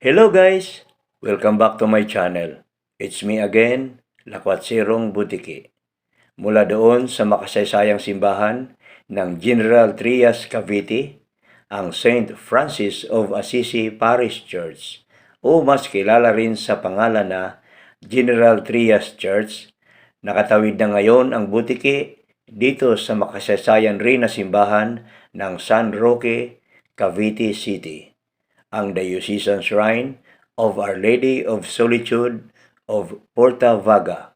Hello guys! Welcome back to my channel. It's me again, Lakwatsirong Butiki. Mula doon sa makasaysayang simbahan ng General Trias Cavite, ang St. Francis of Assisi Parish Church o mas kilala rin sa pangalan na General Trias Church. Nakatawid na ngayon ang Butiki dito sa makasaysayang rin na simbahan ng San Roque, Cavite City, ang Diocesan Shrine of Our Lady of Solitude of Porta, Vaga,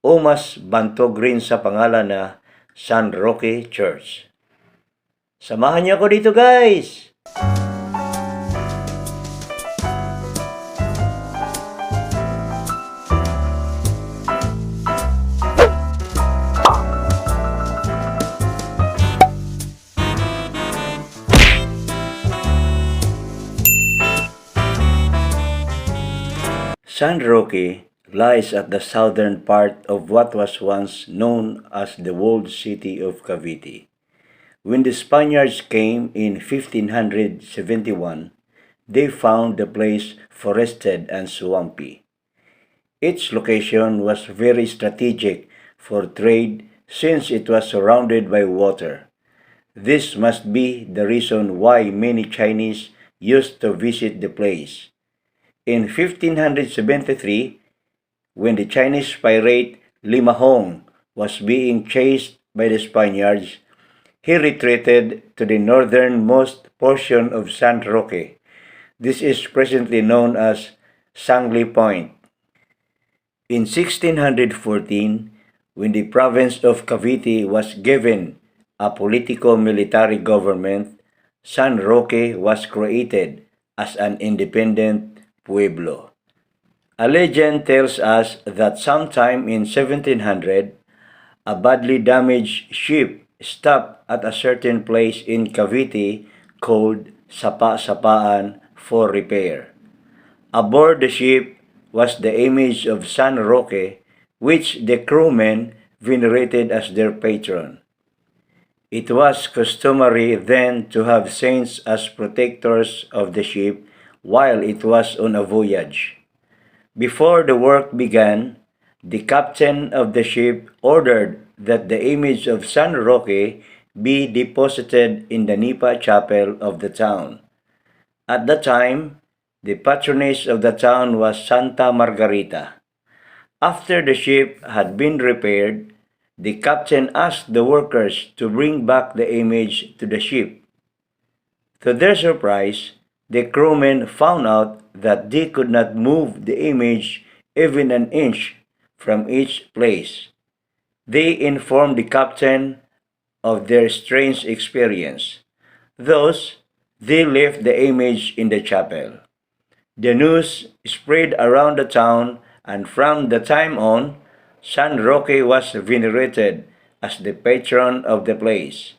o mas bantog rin sa pangalan na San Roque Church. Samahan niyo ako dito guys! San Roque lies at the southern part of what was once known as the walled city of Cavite. When the Spaniards came in 1571, they found the place forested and swampy. Its location was very strategic for trade since it was surrounded by water. This must be the reason why many Chinese used to visit the place. In 1573, when the Chinese pirate Limahong was being chased by the Spaniards, he retreated to the northernmost portion of San Roque. This is presently known as Sangley Point. In 1614, when the province of Cavite was given a politico-military government, San Roque was created as an independent pueblo. A legend tells us that sometime in 1700, a badly damaged ship stopped at a certain place in Cavite called Sapa-Sapaan for repair. Aboard the ship was the image of San Roque, which the crewmen venerated as their patron. It was customary then to have saints as protectors of the ship while it was on a voyage. Before the work began, the captain of the ship ordered that the image of San Roque be deposited in the Nipa chapel of the town. At the time, the patroness of the town was Santa Margarita. After the ship had been repaired, the captain asked the workers to bring back the image to the ship. To their surprise, the crewmen found out that they could not move the image even an inch from each place. They informed the captain of their strange experience. Thus, they left the image in the chapel. The news spread around the town, and from the time on, San Roque was venerated as the patron of the place.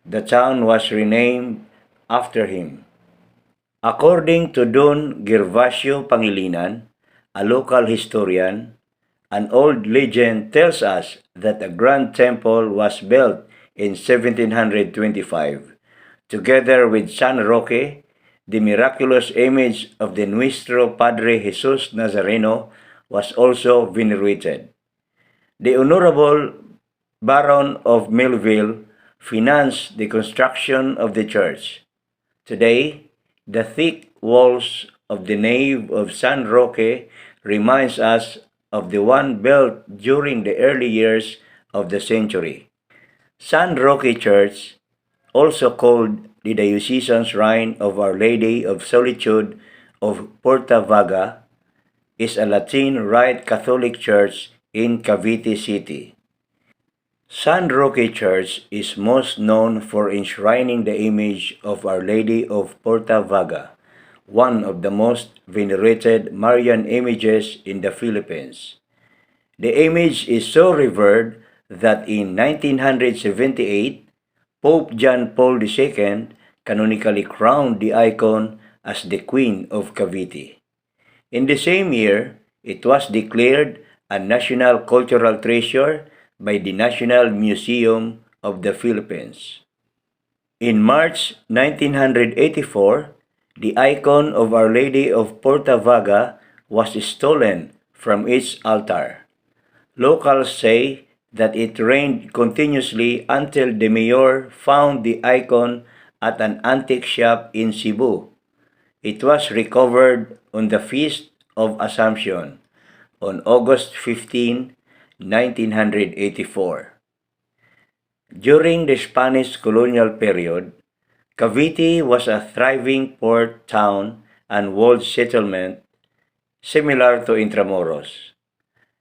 The town was renamed after him. According to Don Gervasio Pangilinan, a local historian, an old legend tells us that a grand temple was built in 1725. Together with San Roque, the miraculous image of the Nuestro Padre Jesus Nazareno was also venerated. The Honorable Baron of Millville financed the construction of the church. Today, the thick walls of the nave of San Roque reminds us of the one built during the early years of the century. San Roque Church, also called the Diocesan Shrine of Our Lady of Solitude of Porta Vaga, is a Latin Rite Catholic church in Cavite City. San Roque Church is most known for enshrining the image of Our Lady of Porta Vaga, one of the most venerated Marian images in the Philippines. The image is so revered that in 1978, Pope John Paul II canonically crowned the icon as the Queen of Cavite. In the same year, it was declared a national cultural treasure by the National Museum of the Philippines. In March 1984, The icon of Our Lady of Porta Vaga was stolen from its altar. Locals say that it rained continuously until the mayor found the icon at an antique shop in Cebu. It was recovered on the Feast of Assumption on August 15, 1984. During the Spanish colonial period, Cavite was a thriving port town and walled settlement similar to Intramuros.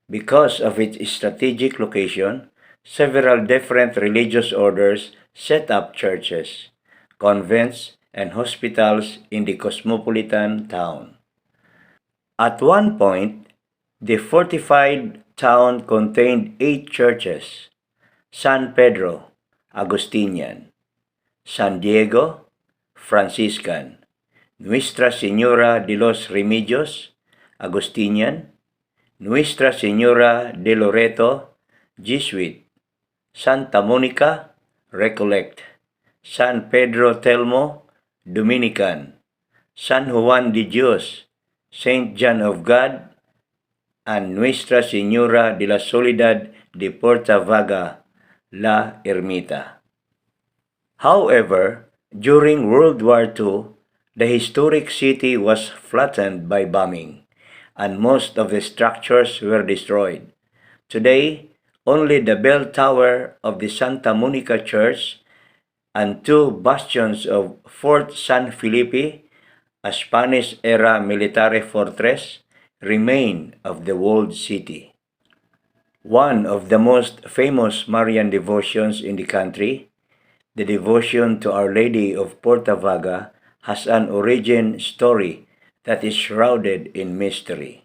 Because of its strategic location, several different religious orders set up churches, convents, and hospitals in the cosmopolitan town. At one point, the fortified town contained 8 churches: San Pedro, Agustinian; San Diego, Franciscan; Nuestra Señora de los Remedios, Agustinian; Nuestra Señora de Loreto, Jesuit; Santa Monica, Recollect; San Pedro Telmo, Dominican; San Juan de Dios, Saint John of God; and Nuestra Señora de la Soledad de Porta Vaga, La Ermita. However, during World War II, the historic city was flattened by bombing, and most of the structures were destroyed. Today, only the bell tower of the Santa Monica Church and 2 bastions of Fort San Felipe, a Spanish-era military fortress, remain of the walled city. One of the most famous Marian devotions in the country, the devotion to Our Lady of Porta Vaga, has an origin story that is shrouded in mystery.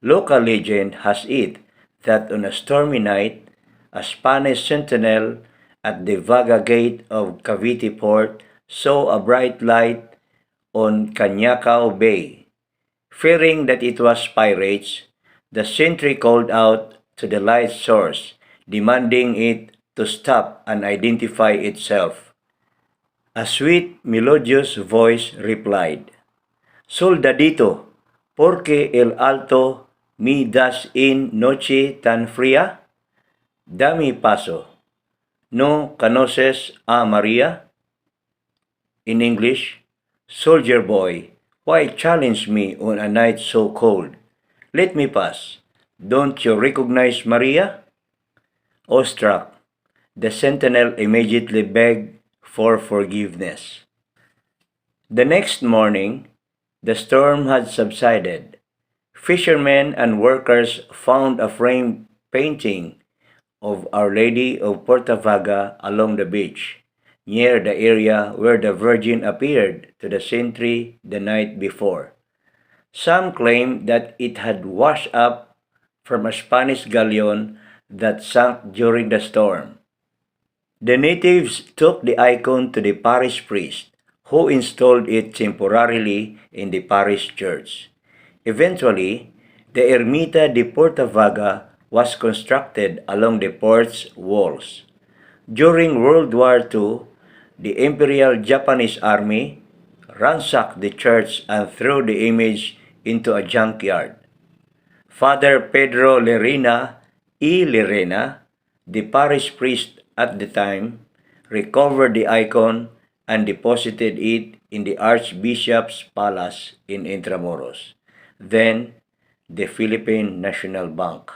Local legend has it that on a stormy night, a Spanish sentinel at the Vaga gate of Cavite port saw a bright light on Canyacao Bay. Fearing that it was pirates, the sentry called out to the light source, demanding it to stop and identify itself. A sweet, melodious voice replied, "Soldadito, porque el alto mi das in noche tan fría? Dame paso. No conoces a Maria?" In English, "Soldier boy, why challenge me on a night so cold? Let me pass. Don't you recognize Maria?" Awestruck, the sentinel immediately begged for forgiveness. The next morning, the storm had subsided. Fishermen and workers found a framed painting of Our Lady of Porta Vaga along the beach, near the area where the Virgin appeared to the sentry the night before. Some claim that it had washed up from a Spanish galleon that sank during the storm. The natives took the icon to the parish priest, who installed it temporarily in the parish church. Eventually, the Ermita de Porta Vaga was constructed along the port's walls. During World War II, the Imperial Japanese Army ransacked the church and threw the image into a junkyard. Father Pedro Lerena, the parish priest at the time, recovered the icon and deposited it in the Archbishop's Palace in Intramuros, then the Philippine National Bank.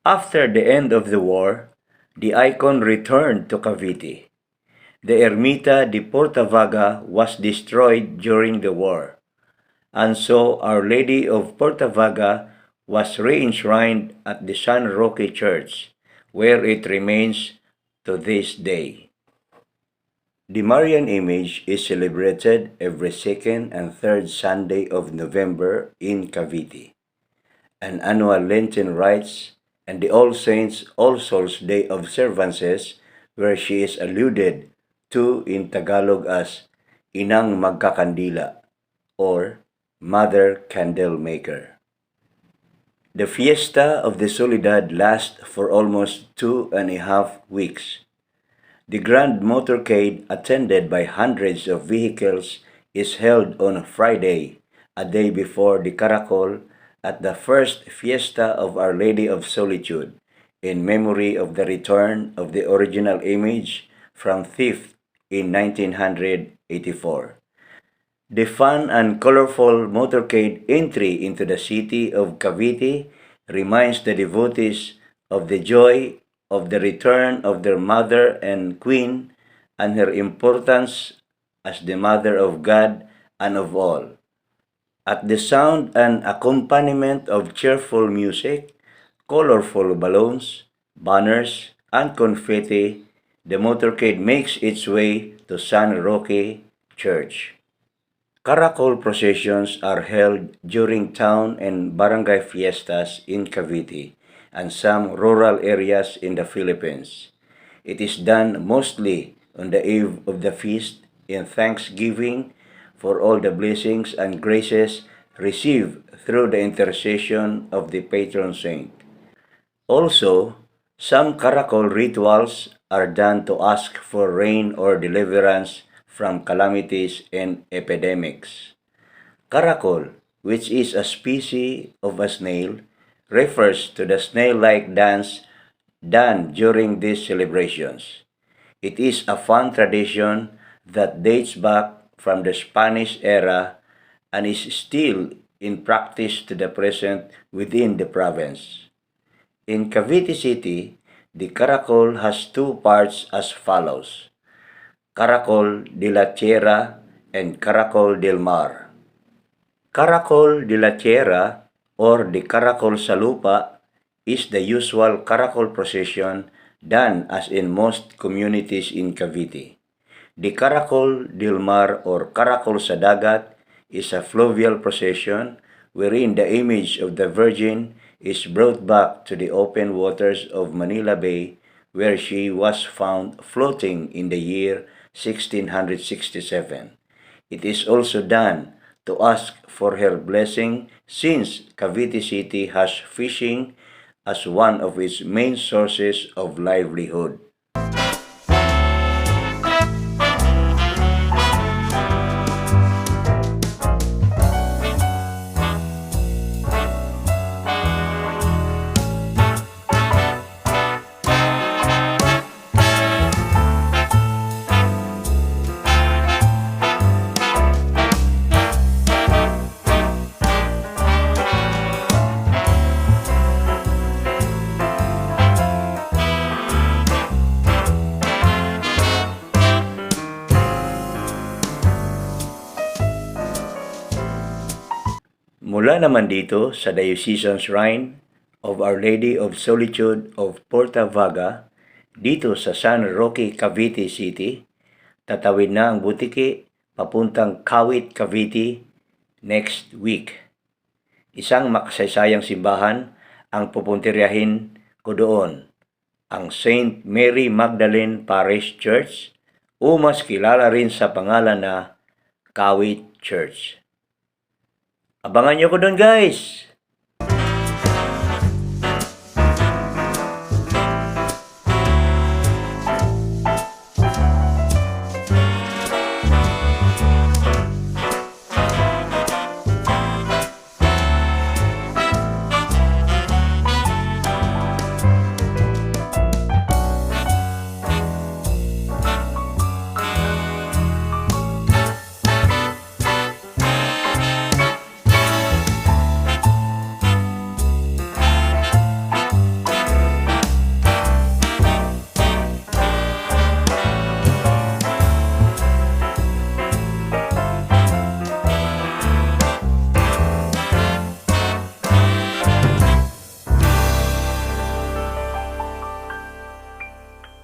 After the end of the war, the icon returned to Cavite. The Ermita de Porta Vaga was destroyed during the war, and so Our Lady of Porta Vaga was re-enshrined at the San Roque Church, where it remains to this day. The Marian image is celebrated every second and third Sunday of November in Cavite. An annual Lenten rites and the All Saints All Souls Day observances where she is alluded to in Tagalog as Inang Magkakandila or Mother Candle Maker. The Fiesta of the Soledad lasts for almost 2.5 weeks. The grand motorcade, attended by hundreds of vehicles, is held on Friday, a day before the Caracol, at the first fiesta of Our Lady of Solitude, in memory of the return of the original image from theft in 1984. The fun and colorful motorcade entry into the city of Cavite reminds the devotees of the joy of the return of their mother and queen and her importance as the mother of God and of all. At the sound and accompaniment of cheerful music, colorful balloons, banners, and confetti, the motorcade makes its way to San Roque Church. Caracol processions are held during town and barangay fiestas in Cavite and some rural areas in the Philippines. It is done mostly on the eve of the feast in thanksgiving for all the blessings and graces received through the intercession of the patron saint. Also, some caracol rituals are done to ask for rain or deliverance from calamities and epidemics. Caracol, which is a species of a snail, refers to the snail-like dance done during these celebrations. It is a fun tradition that dates back from the Spanish era and is still in practice to the present within the province. In Cavite City, the caracol has two parts as follows: Caracol de la Tierra and Caracol del Mar. Caracol de la Tierra or the Caracol sa Lupa is the usual caracol procession done as in most communities in Cavite. The Caracol del Mar or Caracol sa Dagat is a fluvial procession wherein the image of the Virgin is brought back to the open waters of Manila Bay where she was found floating in the year 1667. It is also done to ask for her blessing since Cavite City has fishing as one of its main sources of livelihood. Mula naman dito sa Diocesan Shrine of Our Lady of Solitude of Porta, Vaga, dito sa San Roque, Cavite City, tatawid na ang butiki papuntang Kawit, Cavite next week. Isang makasaysayang simbahan ang pupuntiryahin ko doon, ang Saint Mary Magdalene Parish Church o mas kilala rin sa pangalan na Kawit Church. Abangan nyo ko doon guys!